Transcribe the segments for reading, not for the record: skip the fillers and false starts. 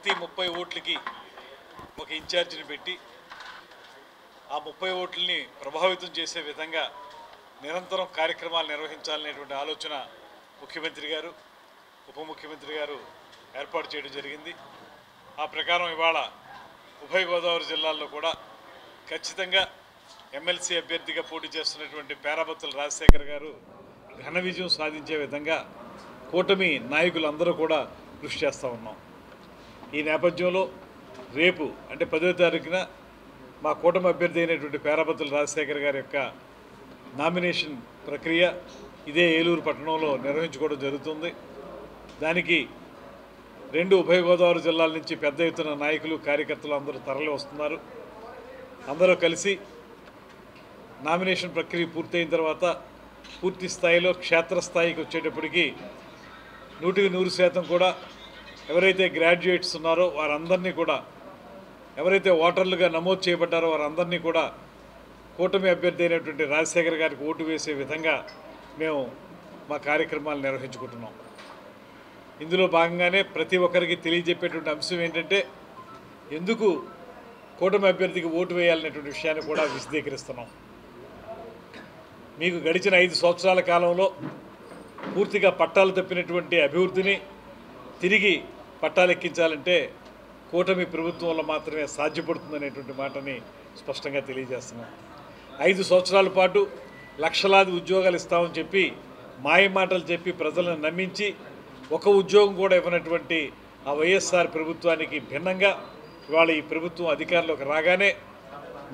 ప్రతి 30 ఓట్లకి ఒక ఇన్ఛార్జిని పెట్టి ఆ 30 ఓట్లని ప్రభావితం చేసే విధంగా నిరంతరం కార్యక్రమాలు నిర్వహించాలనేటువంటి ఆలోచన ముఖ్యమంత్రి గారు ఉప ముఖ్యమంత్రి గారు ఏర్పాటు చేయడం జరిగింది. ఆ ప్రకారం ఇవాళ ఉభయ గోదావరి జిల్లాల్లో కూడా ఖచ్చితంగా ఎమ్మెల్సీ అభ్యర్థిగా పోటీ చేస్తున్నటువంటి పేరాబత్తుల రాజశేఖర్ గారు ఘన విజయం సాధించే విధంగా కూటమి నాయకులందరూ కూడా కృషి చేస్తూ ఉన్నాం. ఈ నేపథ్యంలో రేపు అంటే 10వ తారీఖున మా కూటమి అభ్యర్థి అయినటువంటి పేరాబత్తుల రాజశేఖర్ గారి యొక్క నామినేషన్ ప్రక్రియ ఇదే ఏలూరు పట్టణంలో నిర్వహించుకోవడం జరుగుతుంది. దానికి 2 ఉభయ గోదావరి జిల్లాల నుంచి పెద్ద ఎత్తున నాయకులు కార్యకర్తలు అందరూ తరలి వస్తున్నారు. అందరూ కలిసి నామినేషన్ ప్రక్రియ పూర్తయిన తర్వాత పూర్తి స్థాయిలో క్షేత్రస్థాయికి వచ్చేటప్పటికి 100% కూడా ఎవరైతే గ్రాడ్యుయేట్స్ ఉన్నారో వారందరినీ కూడా, ఎవరైతే ఓటర్లుగా నమోదు చేయబడ్డారో వారందరినీ కూడా కూటమి అభ్యర్థి అయినటువంటి రాజశేఖర్ గారికి ఓటు వేసే విధంగా మేము మా కార్యక్రమాలు నిర్వహించుకుంటున్నాం. ఇందులో భాగంగానే ప్రతి ఒక్కరికి తెలియజెప్పేటువంటి అంశం ఏంటంటే ఎందుకు కూటమి అభ్యర్థికి ఓటు వేయాలనేటువంటి విషయాన్ని కూడా విశదీకరిస్తున్నాం. మీకు గడిచిన 5 సంవత్సరాల కాలంలో పూర్తిగా పట్టాలు తప్పినటువంటి అభివృద్ధిని తిరిగి పట్టాలెక్కించాలంటే కూటమి ప్రభుత్వంలో మాత్రమే సాధ్యపడుతుందనేటువంటి మాటని స్పష్టంగా తెలియజేస్తున్నాం. 5 సంవత్సరాల పాటు లక్షలాది ఉద్యోగాలు ఇస్తామని చెప్పి మాయ మాటలు చెప్పి ప్రజలను నమ్మించి ఒక ఉద్యోగం కూడా ఇవ్వనటువంటి ఆ వైఎస్ఆర్ ప్రభుత్వానికి భిన్నంగా ఇవాళ ఈ ప్రభుత్వం అధికారంలోకి రాగానే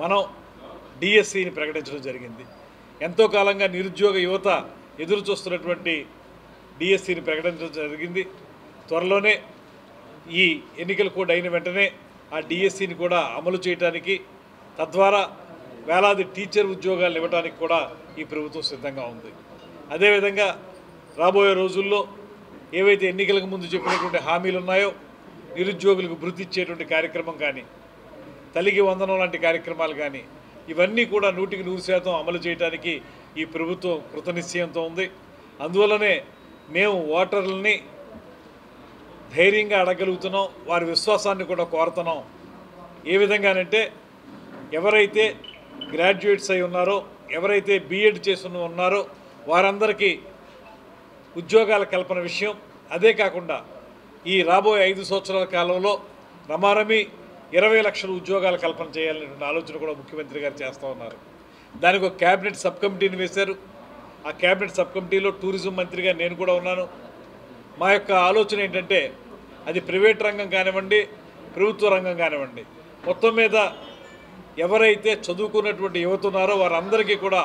మనం డిఎస్సిని ప్రకటించడం జరిగింది. ఎంతో కాలంగా నిరుద్యోగ యువత ఎదురు చూస్తున్నటువంటి డిఎస్సిని ప్రకటించడం జరిగింది. త్వరలోనే ఈ ఎన్నికలు కూడా అయిన వెంటనే ఆ డిఎస్సిని కూడా అమలు చేయడానికి, తద్వారా వేలాది టీచర్ ఉద్యోగాలు ఇవ్వడానికి కూడా ఈ ప్రభుత్వం సిద్ధంగా ఉంది. అదేవిధంగా రాబోయే రోజుల్లో ఏవైతే ఎన్నికలకు ముందు చెప్పినటువంటి హామీలు ఉన్నాయో నిరుద్యోగులకు భృతి ఇచ్చేటువంటి కార్యక్రమం కానీ, తల్లికి వందనం లాంటి కార్యక్రమాలు కానీ ఇవన్నీ కూడా 100% అమలు చేయడానికి ఈ ప్రభుత్వం కృతనిశ్చయంతో ఉంది. అందువల్లనే మేము ఓటర్లని ధైర్యంగా అడగలుగుతున్నాం, వారి విశ్వాసాన్ని కూడా కోరుతున్నాం. ఏ విధంగానంటే ఎవరైతే గ్రాడ్యుయేట్స్ అయి ఉన్నారో, ఎవరైతే బీఎడ్ చేసి ఉన్నారో వారందరికీ ఉద్యోగాల కల్పన విషయం, అదే కాకుండా ఈ రాబోయే 5 సంవత్సరాల కాలంలో రమారమి 20 లక్షల ఉద్యోగాల కల్పన చేయాలనే ఆలోచన కూడా ముఖ్యమంత్రి గారు చేస్తూ ఉన్నారు. దానికి ఒక క్యాబినెట్ సబ్ కమిటీని వేశారు. ఆ క్యాబినెట్ సబ్ కమిటీలో టూరిజం మంత్రిగా నేను కూడా ఉన్నాను. మా యొక్క ఆలోచన ఏంటంటే అది ప్రైవేట్ రంగం కానివ్వండి, ప్రభుత్వ రంగం కానివ్వండి, మొత్తం మీద ఎవరైతే చదువుకున్నటువంటి యువత ఉన్నారో వారందరికీ కూడా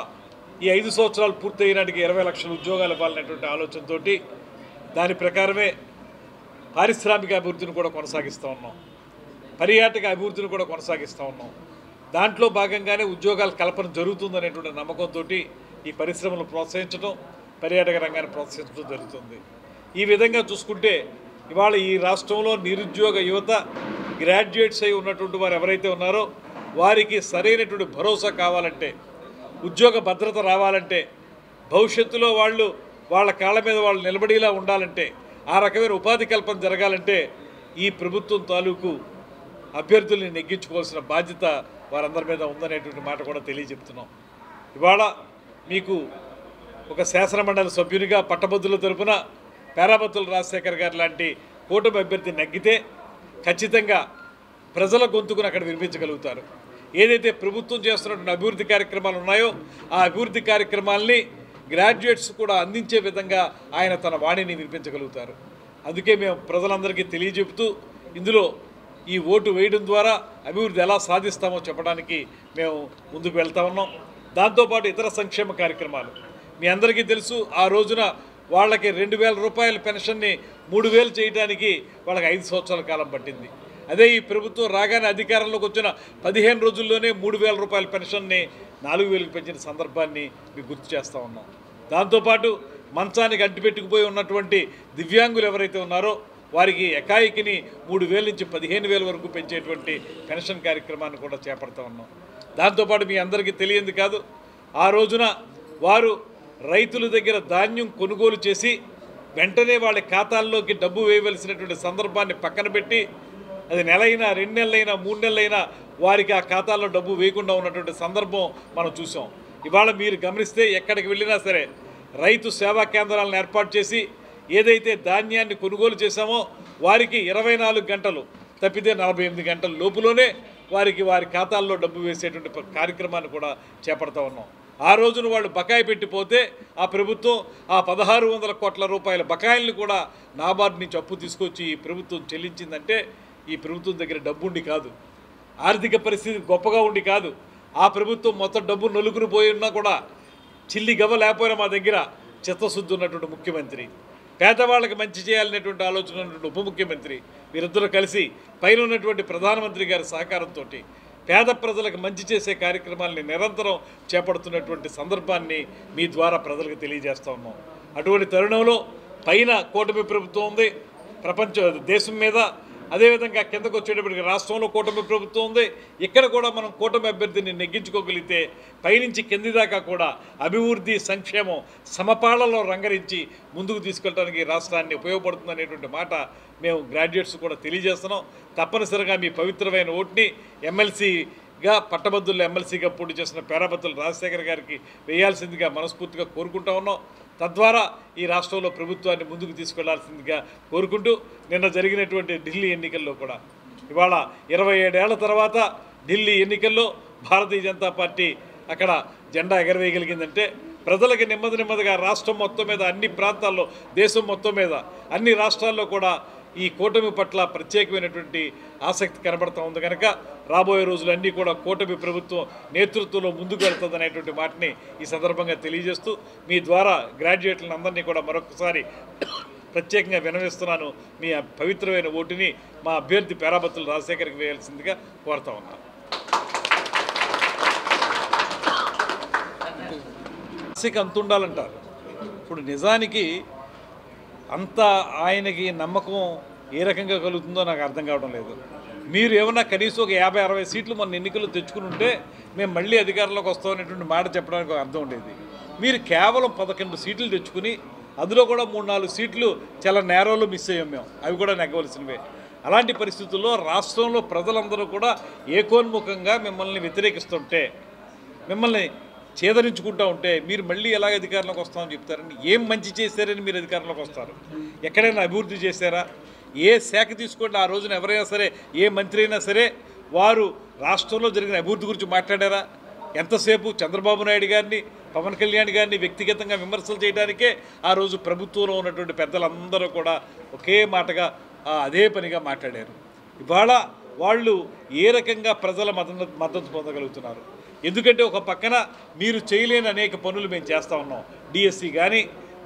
ఈ 5 సంవత్సరాలు పూర్తయినాటికి 20 లక్షల ఉద్యోగాలు ఇవ్వాలనేటువంటి ఆలోచనతో దాని ప్రకారమే పారిశ్రామిక అభివృద్ధిని కూడా కొనసాగిస్తూ ఉన్నాం, పర్యాటక అభివృద్ధిని కూడా కొనసాగిస్తూ ఉన్నాం. దాంట్లో భాగంగానే ఉద్యోగాల కల్పన జరుగుతుందనేటువంటి నమ్మకంతో ఈ పరిశ్రమలు ప్రోత్సహించడం, పర్యాటక రంగాన్ని ప్రోత్సహించడం జరుగుతుంది. ఈ విధంగా చూసుకుంటే ఇవాళ ఈ రాష్ట్రంలో నిరుద్యోగ యువత గ్రాడ్యుయేట్స్ అయి ఉన్నటువంటి వారు ఎవరైతే ఉన్నారో వారికి సరైనటువంటి భరోసా కావాలంటే, ఉద్యోగ భద్రత రావాలంటే, భవిష్యత్తులో వాళ్ళు వాళ్ళ కాళ్ళ మీద వాళ్ళు నిలబడేలా ఉండాలంటే, ఆ రకమైన ఉపాధి కల్పన జరగాలంటే ఈ ప్రభుత్వం తాలూకు అభ్యర్థుల్ని నెగ్గించుకోవాల్సిన బాధ్యత వారందరి మీద ఉందనేటువంటి మాట కూడా తెలియజెప్తున్నాం. ఇవాళ మీకు ఒక శాసనమండలి సభ్యునిగా పట్టభద్రుల తరపున పేరాబత్తుల రాజశేఖర్ గారు లాంటి కూటమి అభ్యర్థి నెగ్గితే ఖచ్చితంగా ప్రజల గొంతుకును అక్కడ వినిపించగలుగుతారు. ఏదైతే ప్రభుత్వం చేస్తున్నటువంటి అభివృద్ధి కార్యక్రమాలు ఉన్నాయో ఆ అభివృద్ధి కార్యక్రమాల్ని గ్రాడ్యుయేట్స్ కూడా అందించే విధంగా ఆయన తన వాణిని వినిపించగలుగుతారు. అందుకే మేము ప్రజలందరికీ తెలియజెప్తూ ఇందులో ఈ ఓటు వేయడం ద్వారా అభివృద్ధి ఎలా సాధిస్తామో చెప్పడానికి మేము ముందుకు వెళ్తా ఉన్నాం. దాంతోపాటు ఇతర సంక్షేమ కార్యక్రమాలు మీ అందరికీ తెలుసు. ఆ రోజున వాళ్ళకి 2,000 రూపాయల పెన్షన్ని 3,000 చేయడానికి వాళ్ళకి 5 సంవత్సరాల కాలం పట్టింది. అదే ఈ ప్రభుత్వం రాగానే అధికారంలోకి వచ్చిన 15 రోజుల్లోనే 3,000 రూపాయల పెన్షన్ని 4,000కి పెంచిన సందర్భాన్ని మీకు గుర్తు చేస్తూ ఉన్నాం. దాంతోపాటు మంచానికి అంటిపెట్టుకుపోయి ఉన్నటువంటి దివ్యాంగులు ఎవరైతే ఉన్నారో వారికి ఎకాయికిని 3,000 నుంచి 15,000 వరకు పెంచేటువంటి పెన్షన్ కార్యక్రమాన్ని కూడా చేపడతా ఉన్నాం. దాంతోపాటు మీ అందరికీ తెలియంది కాదు, ఆ రోజున వారు రైతుల దగ్గర ధాన్యం కొనుగోలు చేసి వెంటనే వాళ్ళ ఖాతాల్లోకి డబ్బు వేయవలసినటువంటి సందర్భాన్ని పక్కన పెట్టి అది నెలైనా 2 నెలలైనా 3 నెలలైనా వారికి ఆ ఖాతాల్లో డబ్బు వేయకుండా ఉన్నటువంటి సందర్భం మనం చూసాం. ఇవాళ మీరు గమనిస్తే ఎక్కడికి వెళ్ళినా సరే రైతు సేవా కేంద్రాలను ఏర్పాటు చేసి ఏదైతే ధాన్యాన్ని కొనుగోలు చేశామో వారికి 24 గంటలు తప్పితే 48 గంటల లోపులోనే వారికి వారి ఖాతాల్లో డబ్బు వేసేటువంటి కార్యక్రమాన్ని కూడా చేపడతా ఉన్నాం. ఆ రోజున వాళ్ళు బకాయి పెట్టిపోతే ఆ ప్రభుత్వం ఆ 1600 కోట్ల రూపాయల బకాయిల్ని కూడా నాబార్డు నుంచి అప్పు తీసుకొచ్చి ఈ ప్రభుత్వం చెల్లించిందంటే ఈ ప్రభుత్వం దగ్గర డబ్బు ఉండి కాదు, ఆర్థిక పరిస్థితి గొప్పగా ఉండి కాదు. ఆ ప్రభుత్వం మొత్తం డబ్బు నలుగురు పోయి ఉన్నా కూడా చిల్లి గవ్వ లేకపోయినా మా దగ్గర చిత్తశుద్ధి ఉన్నటువంటి ముఖ్యమంత్రి, పేదవాళ్ళకి మంచి చేయాలనేటువంటి ఆలోచన ఉన్నటువంటి ఉప ముఖ్యమంత్రి, వీరిద్దరూ కలిసి పైన ఉన్నటువంటి ప్రధానమంత్రి గారి సహకారంతో పేద ప్రజలకు మంచి చేసే కార్యక్రమాలని నిరంతరం చేపడుతున్నటువంటి సందర్భాన్ని మీ ద్వారా ప్రజలకు తెలియజేస్తూ ఉన్నాం. అటువంటి తరుణంలో పైన కూటమి ప్రభుత్వం ఉంది దేశం మీద, అదేవిధంగా కిందకు వచ్చేటప్పటికి రాష్ట్రంలో కూటమి ప్రభుత్వం ఉంది. ఇక్కడ కూడా మనం కూటమి అభ్యర్థిని నెగ్గించుకోగలిగితే పైనుంచి కింది దాకా కూడా అభివృద్ధి సంక్షేమం సమపాళలో రంగరించి ముందుకు తీసుకెళ్ళడానికి రాష్ట్రాన్ని ఉపయోగపడుతుంది అనేటువంటి మాట మేము గ్రాడ్యుయేట్స్ కూడా తెలియజేస్తున్నాం. తప్పనిసరిగా మీ పవిత్రమైన ఓటుని ఎమ్మెల్సీగా పట్టభద్రులు ఎమ్మెల్సీగా పోటీ చేసిన పేరాబత్తుల రాజశేఖర్ గారికి వేయాల్సిందిగా మనస్ఫూర్తిగా కోరుకుంటా ఉన్నాం. తద్వారా ఈ రాష్ట్రంలో ప్రభుత్వాన్ని ముందుకు తీసుకెళ్లాల్సిందిగా కోరుకుంటూ నిన్న జరిగినటువంటి ఢిల్లీ ఎన్నికల్లో కూడా ఇవాళ 27 ఏళ్ల తర్వాత ఢిల్లీ ఎన్నికల్లో భారతీయ జనతా పార్టీ అక్కడ జెండా ఎగరవేయగలిగిందంటే ప్రజలకి నెమ్మదిగా రాష్ట్రం మొత్తం మీద అన్ని ప్రాంతాల్లో దేశం మొత్తం మీద అన్ని రాష్ట్రాల్లో కూడా ఈ కూటమి పట్ల ప్రత్యేకమైనటువంటి ఆసక్తి కనబడుతూ ఉంది. కనుక రాబోయే రోజులన్నీ కూడా కూటమి ప్రభుత్వం నేతృత్వంలో ముందుకు వెళ్తుంది అనేటువంటి మాటని ఈ సందర్భంగా తెలియజేస్తూ మీ ద్వారా గ్రాడ్యుయేట్లను అందరినీ కూడా మరొకసారి ప్రత్యేకంగా వినవిస్తున్నాను. మీ పవిత్రమైన ఓటుని మా అభ్యర్థి పేరాబత్తుల రాజశేఖర్కి వేయాల్సిందిగా కోరుతా ఉన్నాను. అంత ఉండాలంటారు. ఇప్పుడు నిజానికి అంత ఆయనకి నమ్మకం ఏ రకంగా కలుగుతుందో నాకు అర్థం కావడం లేదు. మీరు ఏమన్నా కనీసం ఒక 50-60 సీట్లు మన ఎన్నికల్లో తెచ్చుకుని ఉంటే మేము మళ్ళీ అధికారంలోకి వస్తామనేటువంటి మాట చెప్పడానికి ఒక అర్థం ఉండేది. మీరు కేవలం 11 సీట్లు తెచ్చుకుని అందులో కూడా 3-4 సీట్లు చాలా నేరోలో మిస్ అయ్యాం మేము, అవి కూడా నెగ్గవలసినవే. అలాంటి పరిస్థితుల్లో రాష్ట్రంలో ప్రజలందరూ కూడా ఏకోన్ముఖంగా మిమ్మల్ని వ్యతిరేకిస్తుంటే, మిమ్మల్ని చేదరించుకుంటూ ఉంటే మీరు మళ్ళీ ఎలాగ అధికారంలోకి వస్తామని చెప్తారని, ఏం మంచి చేశారని మీరు అధికారంలోకి వస్తారు? ఎక్కడైనా అభివృద్ధి చేశారా? ఏ శాఖ తీసుకోండి, ఆ రోజున ఎవరైనా సరే ఏ మంత్రి అయినా సరే వారు రాష్ట్రంలో జరిగిన అభివృద్ధి గురించి మాట్లాడారా? ఎంతసేపు చంద్రబాబు నాయుడు గారిని పవన్ కళ్యాణ్ గారిని వ్యక్తిగతంగా విమర్శలు చేయడానికే ఆ రోజు ప్రభుత్వంలో ఉన్నటువంటి పెద్దలందరూ కూడా ఒకే మాటగా అదే పనిగా మాట్లాడారు. ఇవాళ వాళ్ళు ఏ రకంగా ప్రజల మద్దతు పొందగలుగుతున్నారు? ఎందుకంటే ఒక పక్కన మీరు చేయలేని అనేక పనులు మేము చేస్తూ ఉన్నాం. డిఎస్సి కానీ,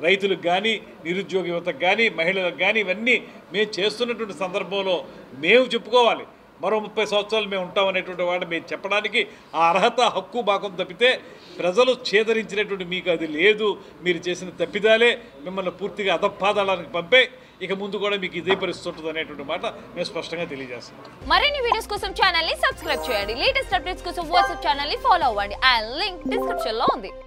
రైతులకు కానీ, నిరుద్యోగ యువతకు కానీ, మహిళలకు కానీ, ఇవన్నీ మేము చేస్తున్నటువంటి సందర్భంలో మేము చెప్పుకోవాలి. మరో 30 సంవత్సరాలు మేము ఉంటామనేటువంటి వాడు మేము చెప్పడానికి ఆ అర్హత హక్కు భాగం తప్పితే ప్రజలు ఛేదరించినటువంటి మీకు అది లేదు. మీరు చేసిన తప్పిదాలే మిమ్మల్ని పూర్తిగా అధపాదాలకు పంపే ఇక ముందు కూడా మీకు ఇదే పరిస్థితి ఉంటుంది అనేటువంటి మాట మేము స్పష్టంగా తెలియజేస్తాం. మరిన్ని వీడియోస్ కోసం ఛానల్ ని సబ్స్క్రైబ్ చేయండి. లేటెస్ట్ అప్డేట్స్ కోసం వాట్సాప్ ఛానల్ ని ఫాలో అవ్వండి. ఆ లింక్ డిస్క్రిప్షన్ లో ఉంది.